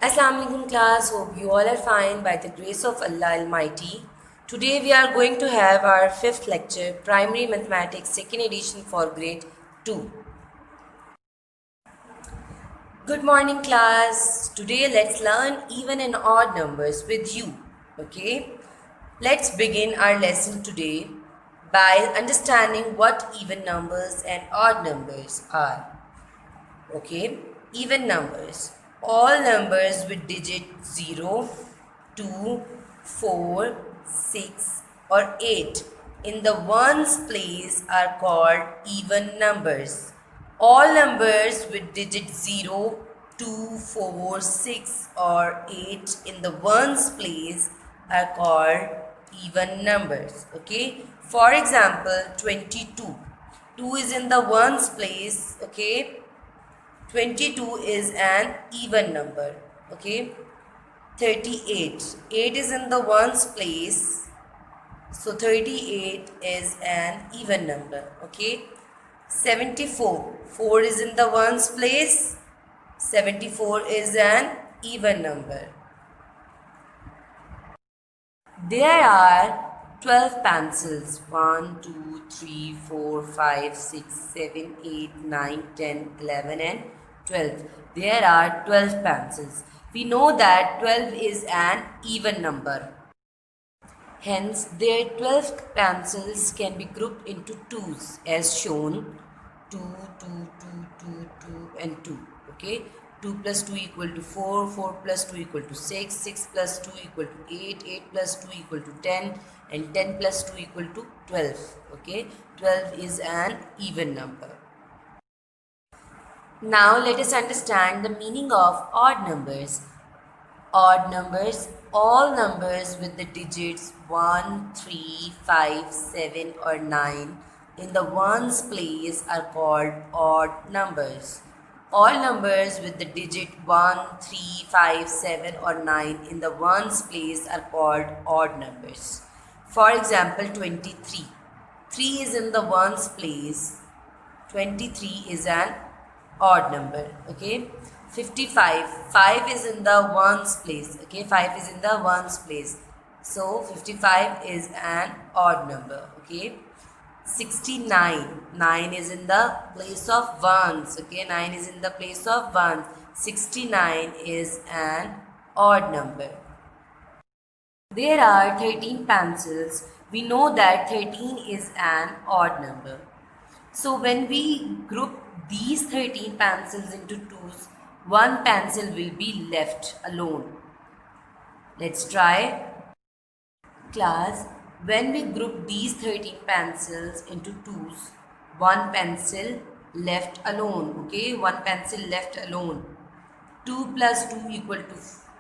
Assalamu alaikum class, hope you all are fine by the grace of Allah Almighty. Today we are going to have our fifth lecture, Primary Mathematics, second edition for grade 2. Good morning class. Today let's learn even and odd numbers with you. Okay. Let's begin our lesson today by understanding what even numbers and odd numbers are. Okay, even numbers. All numbers with digit 0, 2, 4, 6 or 8 in the ones place are called even numbers. All numbers with digit 0, 2, 4, 6 or 8 in the ones place are called even numbers. Okay, for example 22. 2 is in the ones place. Okay, 22 is an even number. Okay, 38. 8 is in the ones place. So 38 is an even number. Okay, 74. 4 is in the ones place. 74 is an even number. There are 12 pencils. 1, 2, 3, 4, 5, 6, 7, 8, 9, 10, 11 and 12. There are 12 pencils. We know that 12 is an even number. Hence, their 12 pencils can be grouped into twos as shown. 2, 2, 2, 2, 2 and 2. Okay. 2 plus 2 equal to 4, 4 plus 2 equal to 6, 6 plus 2 equal to 8, 8 plus 2 equal to 10 and 10 plus 2 equal to 12. Okay. 12 is an even number. Now let us understand the meaning of odd numbers. Odd numbers, all numbers with the digits 1, 3, 5, 7 or 9 in the ones place are called odd numbers. All numbers with the digit 1, 3, 5, 7 or 9 in the ones place are called odd numbers. For example 23. 3 is in the ones place. 23 is an odd number. Okay. 55. 5 is in the ones place. Okay. 5 is in the ones place. So 55 is an odd number. Okay. 69. 9 is in the place of ones. Okay. 9 is in the place of ones. 69 is an odd number. There are 13 pencils. We know that 13 is an odd number. So when we group these 13 pencils into twos, one pencil will be left alone. Let's try. Class, when we group these 13 pencils into twos, one pencil left alone. Okay, one pencil left alone. 2 plus 2 equal to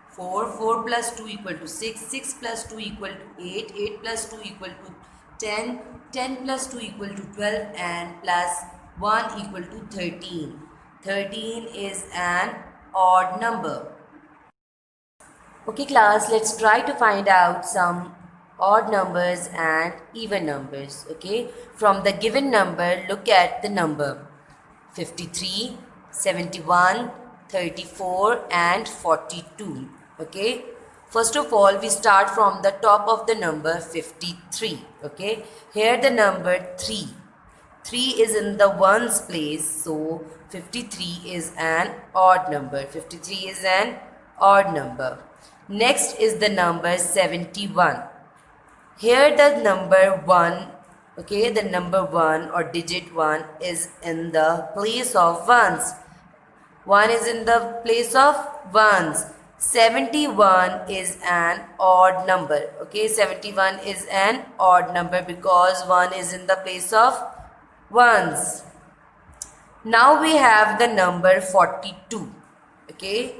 4, 4 plus 2 equal to 6, 6 plus 2 equal to 8, 8 plus 2 equal to 10, 10 plus 2 equal to 12 and plus 1 equal to 13. 13 is an odd number. Okay class, let's try to find out some odd numbers and even numbers. Okay, from the given number, look at the number 53, 71, 34 and 42. Okay, first of all we start from the top of the number 53. Okay, here the number 3 is in the ones place, so 53 is an odd number. 53 is an odd number. Next is the number 71. Here the number 1, okay, the number 1 or digit 1 is in the place of ones. 1 is in the place of ones. 71 is an odd number. Okay, 71 is an odd number because 1 is in the place of ones. Now we have the number 42. Okay,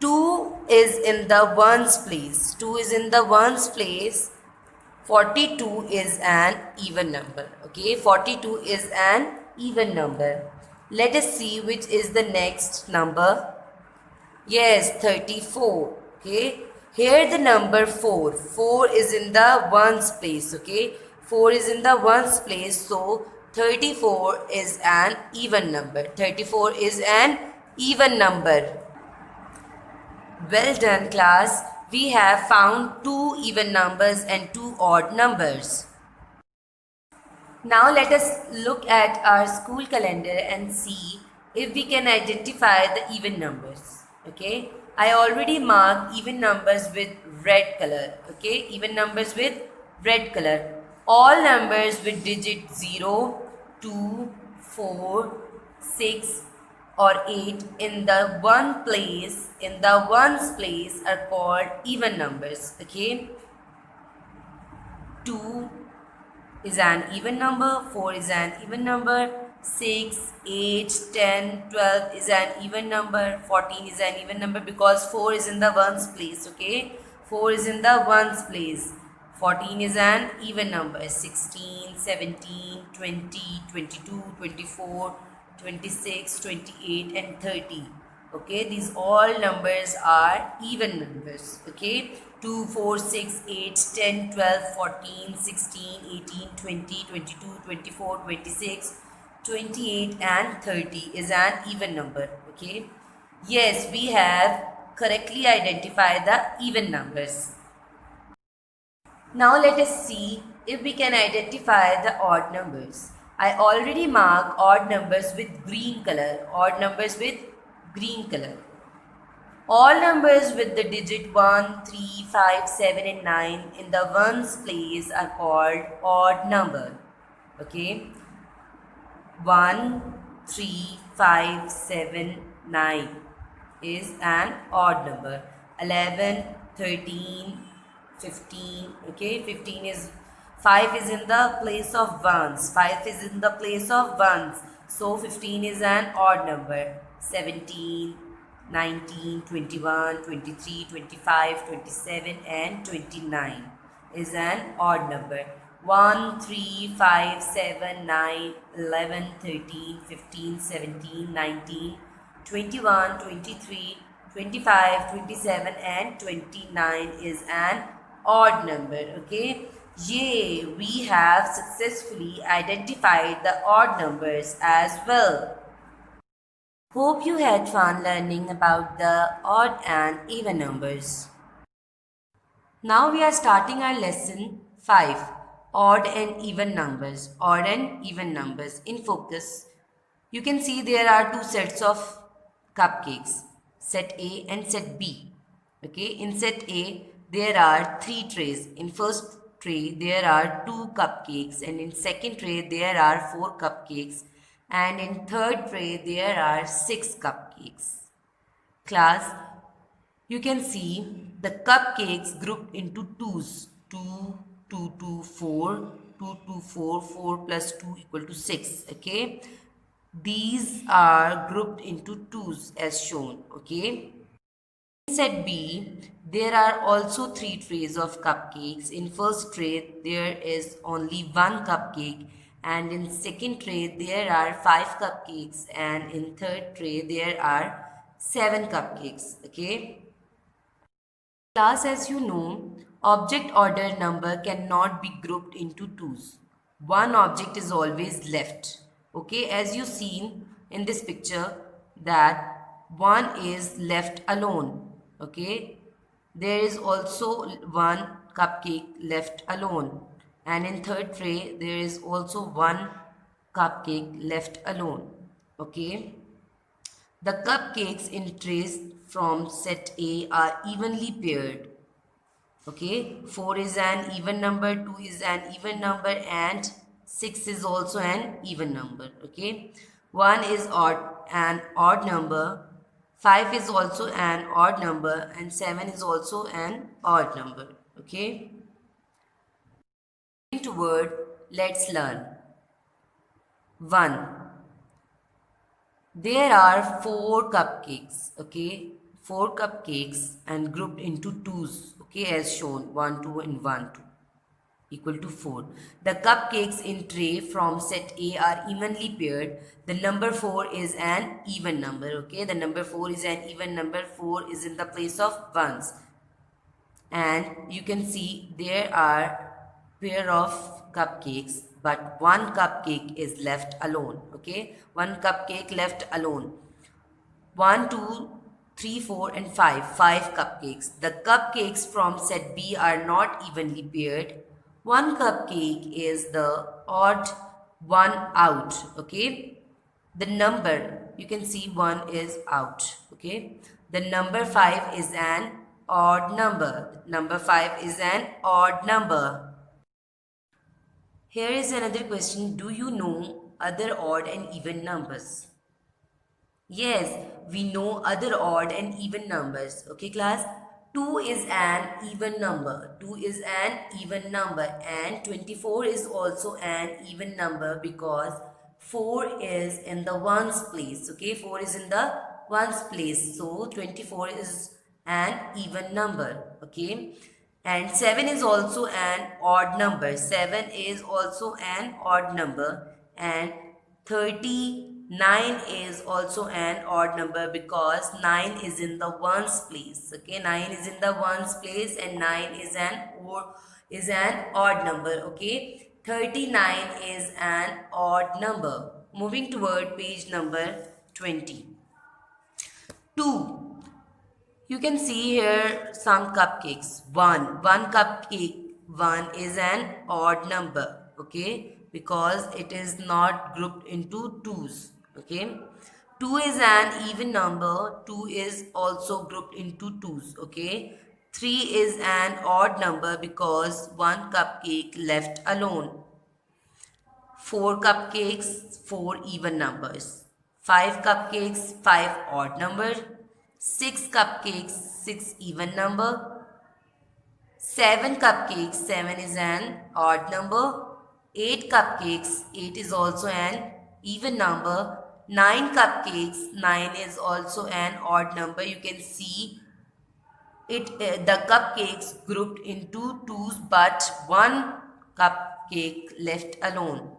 2 is in the ones place. 2 is in the ones place. 42 is an even number. Okay, 42 is an even number. Let us see which is the next number. Yes, 34. Okay, here the number 4. 4 is in the ones place. Okay, 4 is in the ones place. So 34 is an even number. 34 is an even number. Well done, class. We have found two even numbers and two odd numbers. Now let us look at our school calendar and see if we can identify the even numbers. Okay, I already marked even numbers with red color. Okay, even numbers with red color. All numbers with digit 0, 2, 4, 6 or 8 in the ones place are called even numbers. Okay, 2 is an even number, 4 is an even number, 6, 8, 10, 12 is an even number, 14 is an even number because 4 is in the ones place, okay? 4 is in the ones place. 14 is an even number, 16, 17, 20, 22, 24, 26, 28 and 30. Okay, these all numbers are even numbers. Okay, 2, 4, 6, 8, 10, 12, 14, 16, 18, 20, 22, 24, 26, 28 and 30 is an even number. Okay, yes, we have correctly identified the even numbers. Now let us see if we can identify the odd numbers. I already marked odd numbers with green color. Odd numbers with green color. All numbers with the digit 1, 3, 5, 7 and 9 in the ones place are called odd number. Okay. 1, 3, 5, 7, 9 is an odd number. 11, 13, 15. Okay. 15 is 5 is in the place of ones. 5 is in the place of ones. So 15 is an odd number. 17, 19, 21, 23, 25, 27 and 29 is an odd number. 1, 3, 5, 7, 9, 11, 13, 15, 17, 19, 21, 23, 25, 27 and 29 is an odd number. Okay. Yay, we have successfully identified the odd numbers as well. Hope you had fun learning about the odd and even numbers. Now we are starting our lesson 5, odd and even numbers. Odd and even numbers. In focus, you can see there are two sets of cupcakes, set A and set B. Okay, in set A, there are 3 trays. In first tray, there are 2 cupcakes, and in second tray, there are 4 cupcakes, and in third tray, there are 6 cupcakes. Class, you can see the cupcakes grouped into twos. 2, 2, 2, 4, 2, 2, 4, 4 plus 2 equal to 6. Okay. These are grouped into twos as shown. Okay. In set B, there are also 3 trays of cupcakes. In first tray, there is only 1 cupcake, and in second tray, there are 5 cupcakes, and in third tray, there are 7 cupcakes. Okay. Class, as you know, object order number cannot be grouped into twos. One object is always left. Okay, as you seen in this picture that one is left alone. Okay, there is also one cupcake left alone, and in third tray there is also one cupcake left alone. Okay. The cupcakes in trays from set A are evenly paired. Okay, 4 is an even number, 2 is an even number, and 6 is also an even number. Okay, 1 is an odd number, 5 is also an odd number, and 7 is also an odd number. Okay, into word, let's learn. 1. There are 4 cupcakes, okay? 4 cupcakes and grouped into twos, okay, as shown 1, 2 and 1, 2 equal to 4. The cupcakes in tray from set A are evenly paired. The number 4 is an even number, okay? The number 4 is an even number. 4 is in the place of ones. And you can see there are pair of cupcakes, but one cupcake is left alone. Okay, one cupcake left alone. 1, 2, 3, 4, and 5. 5 cupcakes. The cupcakes from set B are not evenly paired. One cupcake is the odd one out. Okay. The number, you can see 1 is out. Okay. The number 5 is an odd number. Number 5 is an odd number. Here is another question. Do you know other odd and even numbers? Yes, we know other odd and even numbers. Okay, class? 2 is an even number. 2 is an even number. And 24 is also an even number because 4 is in the ones place. Okay, 4 is in the ones place. So, 24 is an even number. Okay. And 7 is also an odd number. 7 is also an odd number. And 39 is also an odd number because 9 is in the ones place. Okay, 9 is in the ones place and 9 is an odd number. Okay, 39 is an odd number. Moving toward page number 20. 2. You can see here some cupcakes. One cupcake. 1 is an odd number. Okay. Because it is not grouped into twos. Okay. 2 is an even number. 2 is also grouped into twos. Okay. 3 is an odd number because one cupcake left alone. 4 cupcakes, 4 even numbers. 5 cupcakes, 5 odd number. 6 cupcakes, 6 even number. 7 cupcakes, 7 is an odd number. 8 cupcakes, 8 is also an even number. 9 cupcakes, 9 is also an odd number. You can see the cupcakes grouped into twos but one cupcake left alone.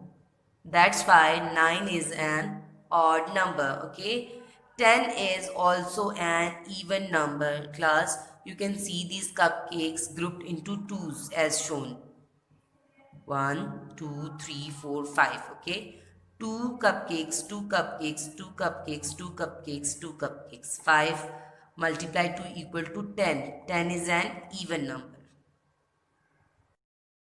That's why 9 is an odd number. Okay. 10 is also an even number. Class, you can see these cupcakes grouped into twos as shown. 1, 2, 3, 4, 5. Okay. 2 cupcakes, 2 cupcakes, 2 cupcakes, 2 cupcakes, 2 cupcakes. 5 multiplied 2 equal to 10. 10 is an even number.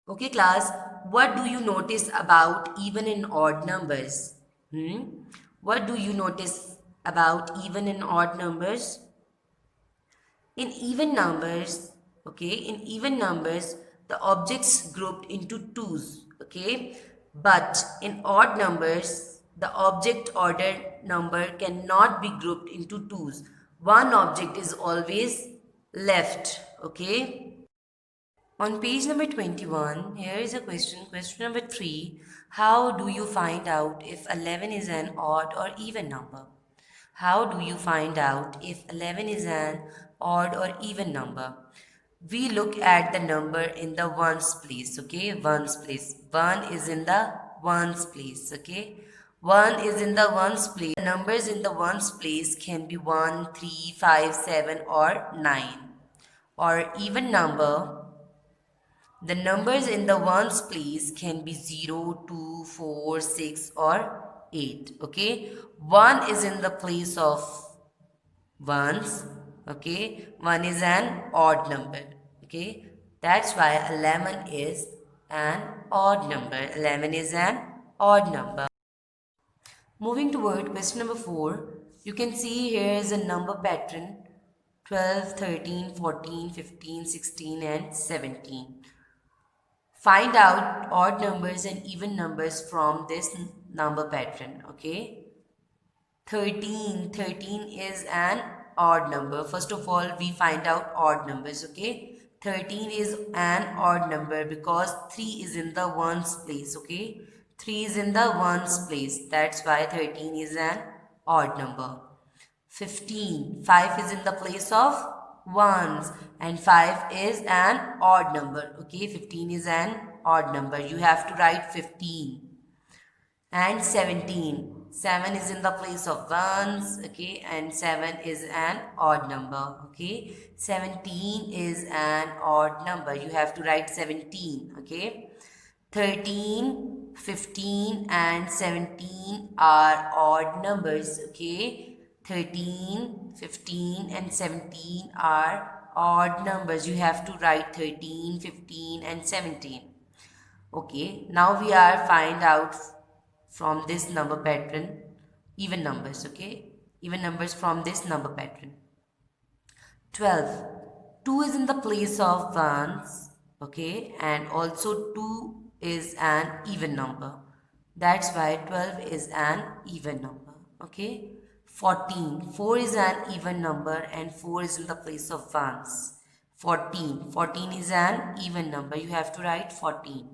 Okay, class, what do you notice about even and odd numbers? What do you notice about even and odd numbers? In even numbers, the objects grouped into twos, okay? But in odd numbers, the object ordered number cannot be grouped into twos. One object is always left, okay? On page number 21, here is a question. Question number 3. How do you find out if 11 is an odd or even number? How do you find out if 11 is an odd or even number? We look at the number in the ones place, okay? Ones place. 1 is in the ones place, okay? 1 is in the ones place. The numbers in the ones place can be 1, 3, 5, 7 or 9. Or even number, the numbers in the ones place can be 0, 2, 4, 6 or 8. Okay. 1 is in the place of ones. Okay. 1 is an odd number. Okay. That's why 11 is an odd number. 11 is an odd number. Moving toward question number 4. You can see here is a number pattern. 12, 13, 14, 15, 16 and 17. Find out odd numbers and even numbers from this number pattern, okay? 13 is an odd number. First of all, we find out odd numbers, okay? 13 is an odd number because 3 is in the ones place, okay? 3 is in the ones place. That's why 13 is an odd number. 15, 5 is in the place of ones and 5 is an odd number. Okay, 15 is an odd number. You have to write 15. And 17, 7 is in the place of ones. Okay, and 7 is an odd number. Okay, 17 is an odd number. You have to write 17. Okay, 13, 15 and 17 are odd numbers. Okay, 13, 15 and 17 are odd numbers. You have to write 13, 15 and 17. Okay, now we are find out from this number pattern even numbers. Okay, even numbers from this number pattern. 12. 2 is in the place of ones. Okay, and also 2 is an even number. That's why 12 is an even number. Okay, 14. 4 is an even number and 4 is in the place of ones. 14. 14 is an even number. You have to write 14.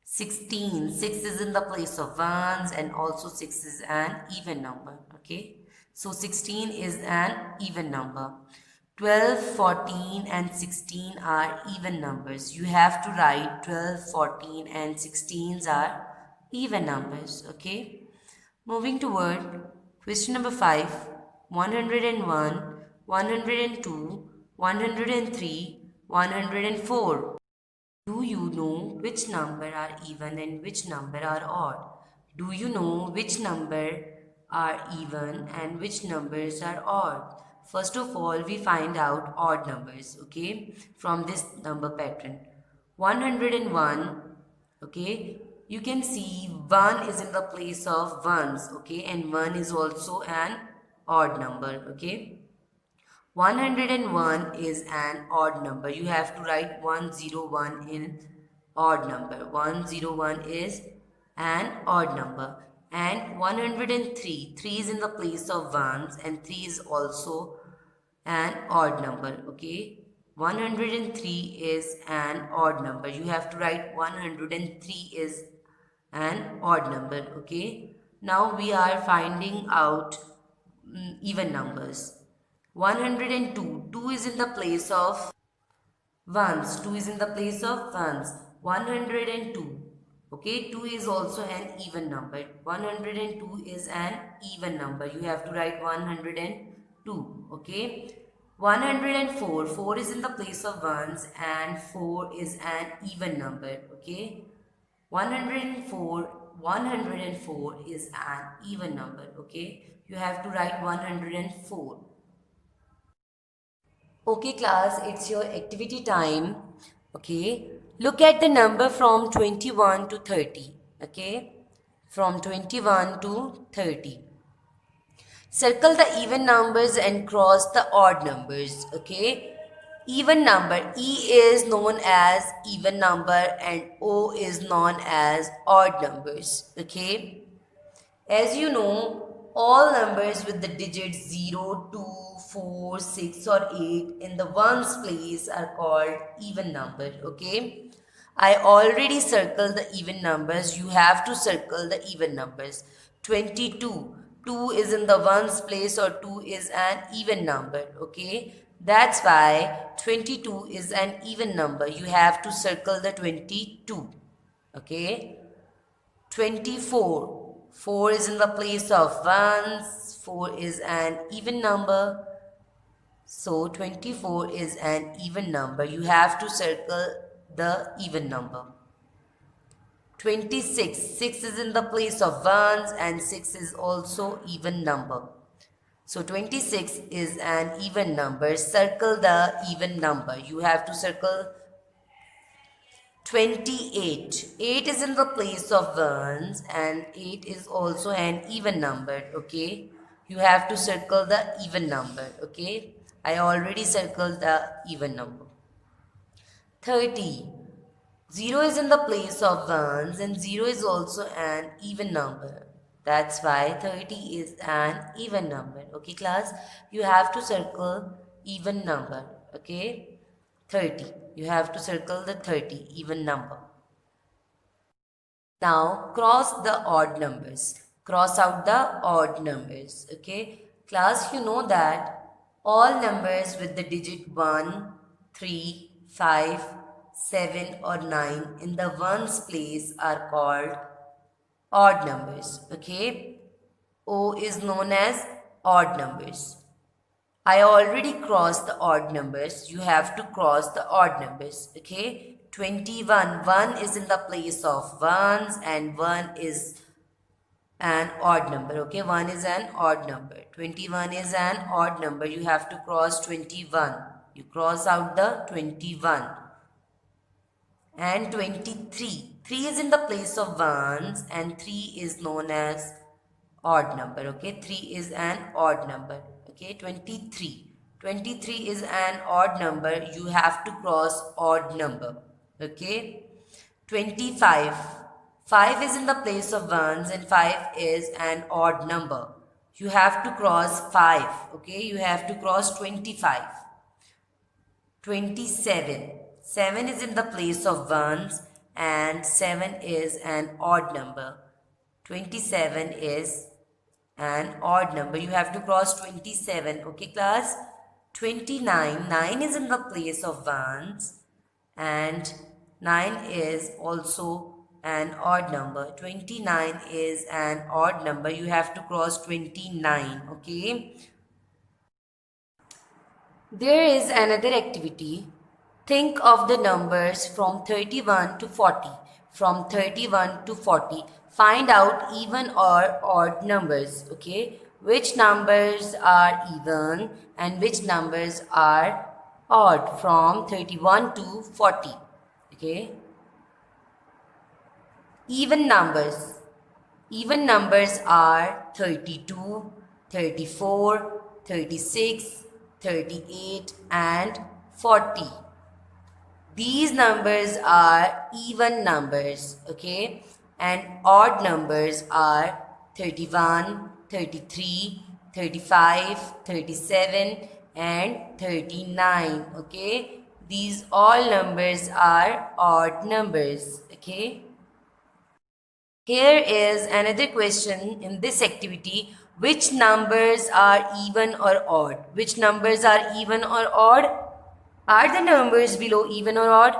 16. 6 is in the place of ones and also 6 is an even number. Okay, so 16 is an even number. 12, 14 and 16 are even numbers. You have to write 12, 14 and 16s are even numbers. Okay. Moving toward question number 5. 101, 102, 103, 104. Do you know which number are even and which number are odd? Do you know which number are even and which numbers are odd? First of all, we find out odd numbers, okay, from this number pattern. 101, okay, you can see 1 is in the place of ones, okay, and 1 is also an odd number, okay. 101 is an odd number. You have to write 101 in odd number. 101 is an odd number. And 103, 3 is in the place of ones and 3 is also an odd number. Okay. 103 is an odd number. You have to write 103 is an odd number. Okay. Now we are finding out even numbers. 102. 2 is in the place of ones. 2 is in the place of ones. 102. Okay, 2 is also an even number. 102 is an even number. You have to write 102. Okay. 104. 4 is in the place of ones and 4 is an even number. Okay. 104. 104 is an even number. Okay. You have to write 104. Okay class, it's your activity time. Okay, look at the number from 21 to 30. Okay, from 21 to 30. Circle the even numbers and cross the odd numbers. Okay, even number E is known as even number and O is known as odd numbers. Okay, as you know, all numbers with the digits 0, 2, 4, 6 or 8 in the ones place are called even number. Okay. I already circled the even numbers. You have to circle the even numbers. 22. 2 is in the ones place or 2 is an even number. Okay. That's why 22 is an even number. You have to circle the 22. Okay. 24. 4 is in the place of ones. 4 is an even number. So 24 is an even number. You have to circle the even number. 26. 6 is in the place of ones and 6 is also even number. So 26 is an even number. Circle the even number. You have to circle 28. 8 is in the place of ones and 8 is also an even number. Okay. You have to circle the even number. Okay. I already circled the even number. 30. 0 is in the place of ones and 0 is also an even number. That's why 30 is an even number. Okay class. You have to circle even number. Okay. 30. You have to circle the 30 even number. Now cross the odd numbers. Cross out the odd numbers. Okay. Class, you know that all numbers with the digit 1, 3, 5, 7 or 9 in the ones place are called odd numbers. Okay. O is known as odd numbers. I already crossed the odd numbers. You have to cross the odd numbers. Okay. 21. 1 is in the place of ones and 1 is an odd number. Okay, 1 is an odd number. 21 is an odd number. You have to cross 21. You cross out the 21. And 23. 3 is in the place of ones and 3 is known as odd number. Okay, 3 is an odd number. Okay, 23. 23 is an odd number. You have to cross odd number. Okay, 25. 5 is in the place of ones and 5 is an odd number. You have to cross 5. Okay, you have to cross 25. 27. 7 is in the place of ones and 7 is an odd number. 27 is an odd number. You have to cross 27. Okay, class? 29. 9 is in the place of ones and 9 is also an odd number. 29 is an odd number. You have to cross 29. Okay. There is another activity. Think of the numbers from 31 to 40. From 31 to 40. Find out even or odd numbers. Okay. Which numbers are even and which numbers are odd from 31 to 40. Okay. Even numbers. Even numbers are 32, 34, 36, 38 and 40. These numbers are even numbers, okay? And odd numbers are 31, 33, 35, 37 and 39, okay? These all numbers are odd numbers, okay? Here is another question in this activity. Which numbers are even or odd? Which numbers are even or odd? Are the numbers below even or odd?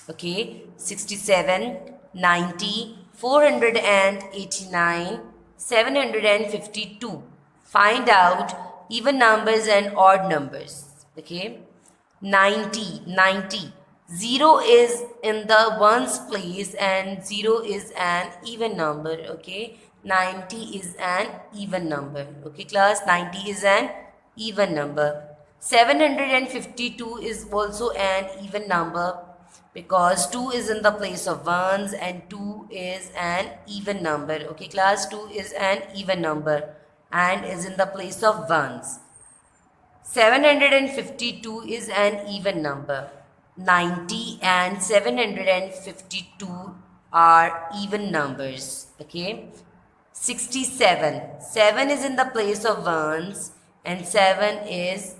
Okay, 67, 90, 489, 752. Find out even numbers and odd numbers. Okay, 90. 0 is in the ones place and 0 is an even number. Okay, 90 is an even number. Okay, class, 90 is an even number. 752 is also an even number because 2 is in the place of ones and 2 is an even number. Okay, class, 2 is an even number and is in the place of ones. 752 is an even number. 90 and 752 are even numbers. Okay. 67. 7 is in the place of ones and 7 is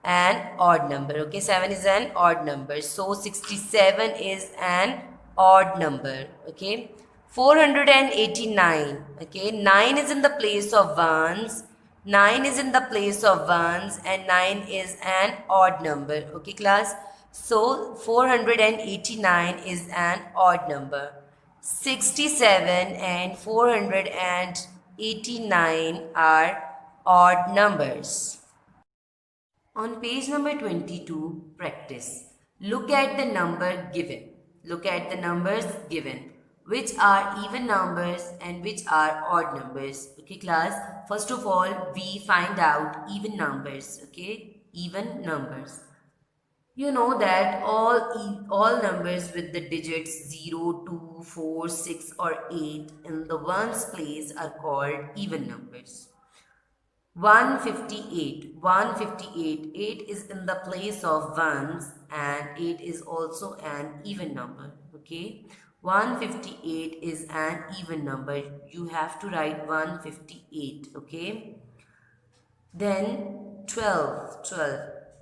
an odd number. Okay. 7 is an odd number. So 67 is an odd number. Okay. 489. Okay. 9 is in the place of ones. 9 is in the place of ones and 9 is an odd number. Okay, class. So 489 is an odd number. 67 and 489 are odd numbers. On page number 22, practice. Look at the number given. Look at the numbers given. Which are even numbers and which are odd numbers. Okay, class. First of all, we find out even numbers. Okay, even numbers. You know that all numbers with the digits 0, 2, 4, 6 or 8 in the ones place are called even numbers. 158. 158. 8 is in the place of ones and 8 is also an even number. Okay. 158 is an even number. You have to write 158. Okay. Then 12.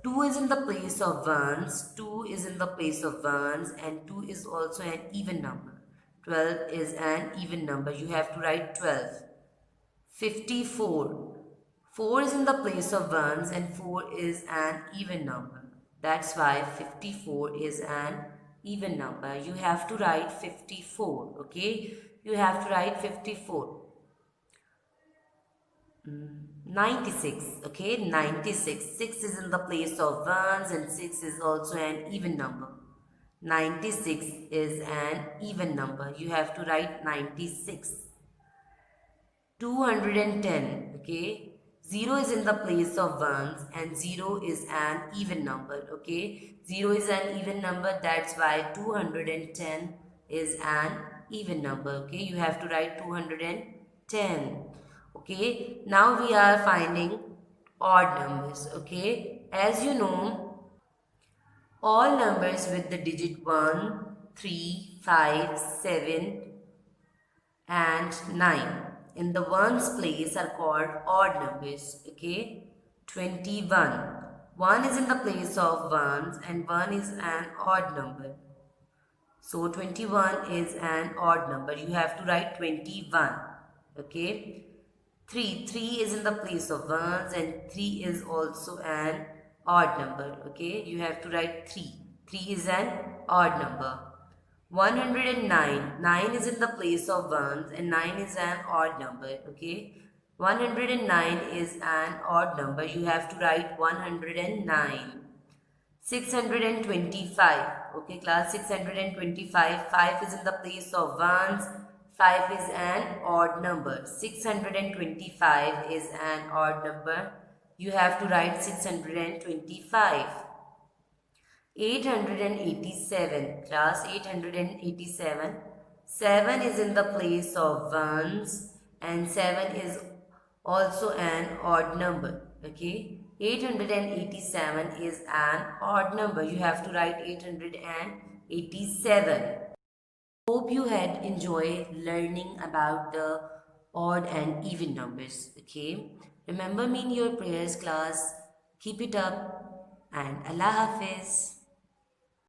2 is in the place of ones. 2 is in the place of ones and 2 is also an even number. 12 is an even number. You have to write 12. 54. 4 is in the place of ones and 4 is an even number. That's why 54 is an even number. You have to write 54. Okay. You have to write 54. 96. Okay, 96. 6 is in the place of ones and 6 is also an even number. 96 is an even number. You have to write 96. 210. Okay, 0 is in the place of ones and 0 is an even number. Okay, 0 is an even number, that's why 210 is an even number. Okay, you have to write 210. Okay, now we are finding odd numbers. Okay, as you know, all numbers with the digit 1, 3, 5, 7 and 9 in the ones place are called odd numbers. Okay, 21. 1 is in the place of ones and 1 is an odd number. So 21 is an odd number. You have to write 21. Okay. 3 is in the place of ones and 3 is also an odd number. Okay. You have to write 3. 3 is an odd number. 109. 9 is in the place of ones and 9 is an odd number. Okay. 109 is an odd number. You have to write 109. 625. Okay, class, 625. 5 is in the place of ones. 5 is an odd number. 625 is an odd number. You have to write 625. 887. Class, 887. 7 is in the place of ones and 7 is also an odd number. Okay, 887 is an odd number. You have to write 887. Hope you had enjoyed learning about the odd and even numbers. Okay, remember me in your prayers, class. Keep it up and Allah Hafiz.